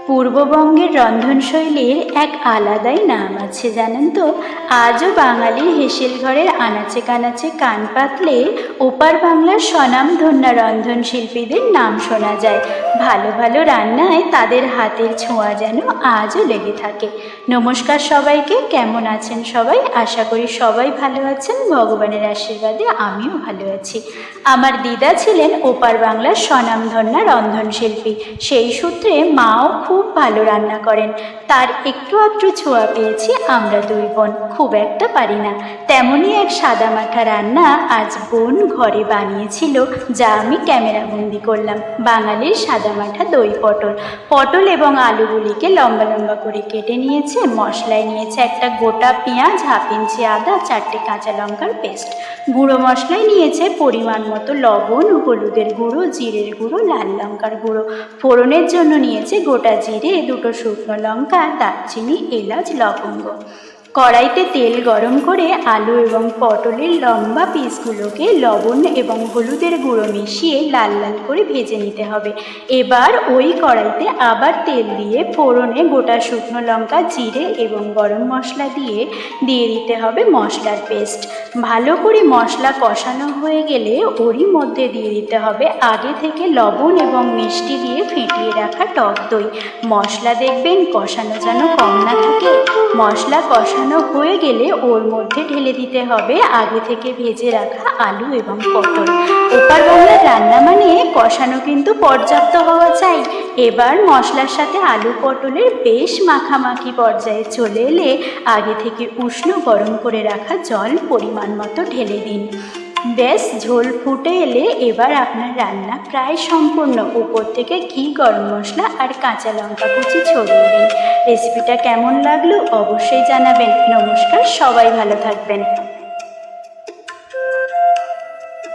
পূর্ববঙ্গের রন্ধনশৈলীর এক আলাদাই নাম আছে জানেন তো। আজও বাঙালির হেসেল ঘরের আনাচে কানাচে কান পাতলে ওপার বাংলার স্বনামধন্য রন্ধনশিল্পীদের নাম শোনা যায়। ভালো ভালো রান্নায় তাদের হাতের ছোঁয়া যেন আজও লেগে থাকে। নমস্কার সবাইকে, কেমন আছেন সবাই? আশা করি সবাই ভালো আছেন, ভগবানের আশীর্বাদে আমিও ভালো আছি। আমার দিদা ছিলেন ওপার বাংলার স্বনামধন্য রন্ধনশিল্পী, সেই সূত্রে মাও খুব ভালো রান্না করেন। তার একটু আধটু ছোঁয়া পেয়েছি আমরা দুই বোন, খুব একটা পারি না। তেমনই এক সাদামাঠা রান্না আজ বোন ঘরে বানিয়েছিল, যা আমি ক্যামেরাবন্দি করলাম। বাঙালির সাদামাঠা দই পটল। পটল এবং আলুগুলিকে লম্বা লম্বা করে কেটে নিয়েছে, মশলায় নিয়েছে একটা গোটা পেঁয়াজ, হাফ ইঞ্চি আদা, 4টে কাঁচা লঙ্কার পেস্ট। গুঁড়ো মশলায় নিয়েছে পরিমাণ মতো লবণ, হলুদের গুঁড়ো, জিরের গুঁড়ো, লাল লঙ্কার গুঁড়ো। ফোড়নের জন্য নিয়েছে গোটা জিরে, 2টো শুকনো লঙ্কা, দারচিনি, এলাচ, লবঙ্গ। কড়াইতে তেল গরম করে আলু এবং পটলের লম্বা পিসগুলোকে লবণ এবং হলুদের গুঁড়ো মিশিয়ে লাল লাল করে ভেজে নিতে হবে। এবার ওই কড়াইতে আবার তেল দিয়ে ফোড়নে গোটা শুকনো লঙ্কা, জিরে এবং গরম মশলা দিয়ে দিতে হবে মশলার পেস্ট। ভালো করে মশলা কষানো হয়ে গেলে ওরই মধ্যে দিয়ে দিতে হবে আগে থেকে লবণ এবং মিষ্টি দিয়ে ফেটিয়ে রাখা টক দই। মশলা দেখবেন কষানো যেন কম না থাকে। মশলা কষানো হয়ে গেলে ওর মধ্যে ঢেলে দিতে হবে আগে থেকে ভেজে রাখা আলু এবং পটল। ওপার বাংলার রান্না মানে কষানো কিন্তু পর্যাপ্ত হওয়া চাই। এবার মশলার সাথে আলু পটলের বেশ মাখামাখি পর্যায়ে চলে এলে আগে থেকে উষ্ণ গরম করে রাখা জল পরিমাণ মতো ঢেলে দিন। বেশ ঝোল ফুটে এলে এবার আপনার রান্না প্রায় সম্পূর্ণ। উপর থেকে ঘি, গরম মশলা আর কাঁচা লঙ্কা কুচি ছড়িয়ে দিন। রেসিপিটা কেমন লাগলো অবশ্যই জানাবেন। নমস্কার, সবাই ভালো থাকবেন।